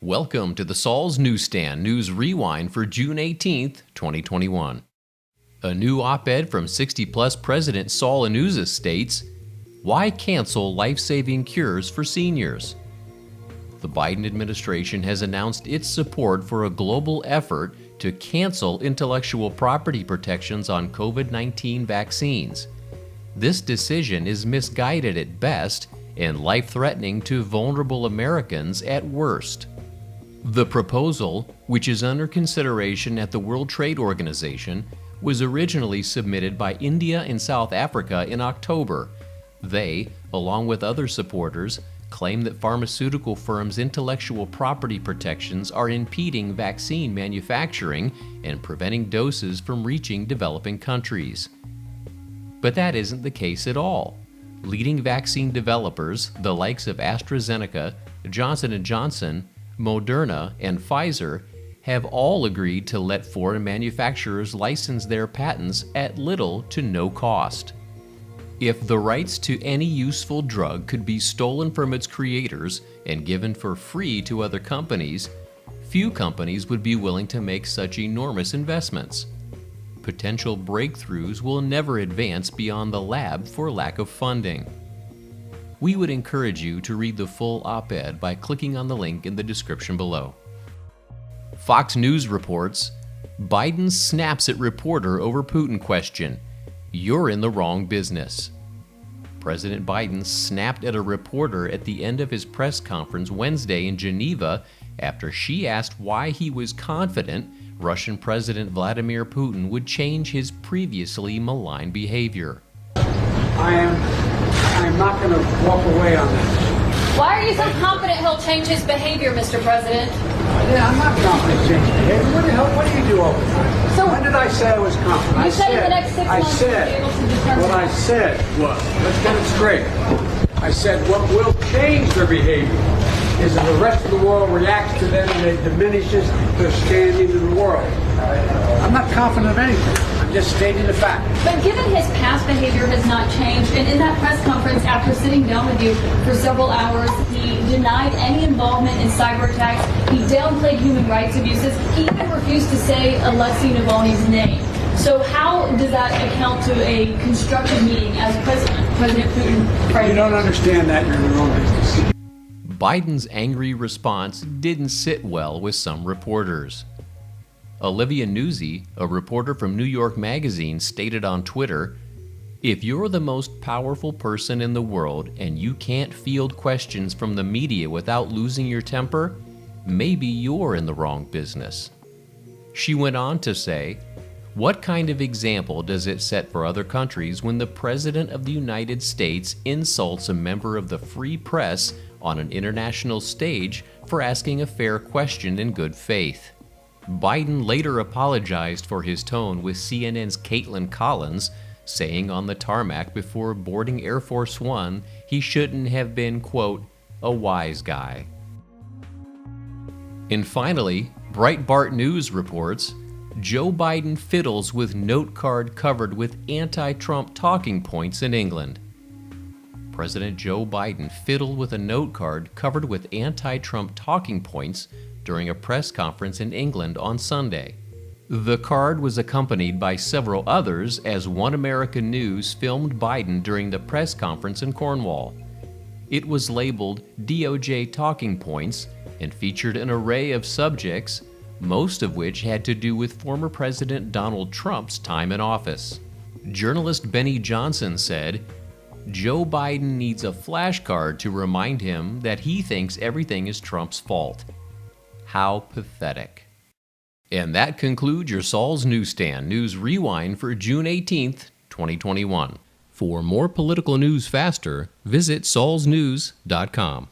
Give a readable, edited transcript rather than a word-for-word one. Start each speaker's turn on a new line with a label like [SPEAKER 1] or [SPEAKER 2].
[SPEAKER 1] Welcome to the Saul's Newsstand News Rewind for June 18th, 2021. A new op-ed from 60-plus President Saul states, "Why cancel life-saving cures for seniors?" The Biden administration has announced its support for a global effort to cancel intellectual property protections on COVID-19 vaccines. This decision is misguided at best and life-threatening to vulnerable Americans at worst. The proposal, which is under consideration at the World Trade Organization, was originally submitted by India and South Africa in October. They, along with other supporters, claim that pharmaceutical firms' intellectual property protections are impeding vaccine manufacturing and preventing doses from reaching developing countries. But that isn't the case at all. Leading vaccine developers, the likes of AstraZeneca, Johnson & Johnson, Moderna, and Pfizer, have all agreed to let foreign manufacturers license their patents at little to no cost. If the rights to any useful drug could be stolen from its creators and given for free to other companies, few companies would be willing to make such enormous investments. Potential breakthroughs will never advance beyond the lab for lack of funding. We would encourage you to read the full op-ed by clicking on the link in the description below. Fox News reports, Biden snaps at reporter over Putin question. You're in the wrong business. President Biden snapped at a reporter at the end of his press conference Wednesday in Geneva after she asked why he was confident Russian President Vladimir Putin would change his previously malign behavior.
[SPEAKER 2] I'm not going to walk away on that.
[SPEAKER 3] Why are you so confident he'll change his behavior, Mr. President?
[SPEAKER 2] Yeah, I'm not confident he'll change behavior. What do you do all the time? So when did I say I was confident?
[SPEAKER 3] You said in the next 6 months you'll be able to determine.
[SPEAKER 2] What I said was, let's get it straight. I said what will change their behavior is if the rest of the world reacts to them and it diminishes their standing in the world. I'm not confident of anything. I'm just stating the fact.
[SPEAKER 3] But given his past behavior has not changed, and in that press conference after sitting down with you for several hours, he denied any involvement in cyber attacks, he downplayed human rights abuses, he even refused to say Alexei Navalny's name. So how does that account to a constructive meeting as President Putin?
[SPEAKER 2] You don't understand that, you're in the wrong business.
[SPEAKER 1] Biden's angry response didn't sit well with some reporters. Olivia Nuzzi, a reporter from New York Magazine, stated on Twitter, "If you're the most powerful person in the world and you can't field questions from the media without losing your temper, maybe you're in the wrong business." She went on to say, "What kind of example does it set for other countries when the President of the United States insults a member of the free press on an international stage for asking a fair question in good faith?" Biden later apologized for his tone with CNN's Caitlin Collins, saying on the tarmac before boarding Air Force One he shouldn't have been, quote, a wise guy. And finally, Breitbart News reports, Joe Biden fiddles with note card covered with anti-Trump talking points in England. President Joe Biden fiddled with a note card covered with anti-Trump talking points during a press conference in England on Sunday. The card was accompanied by several others as One American News filmed Biden during the press conference in Cornwall. It was labeled DOJ Talking Points and featured an array of subjects, most of which had to do with former President Donald Trump's time in office. Journalist Benny Johnson said, "Joe Biden needs a flashcard to remind him that he thinks everything is Trump's fault." How pathetic. And that concludes your Saul's Newsstand News Rewind for June 18th, 2021. For more political news faster, visit saulsnews.com.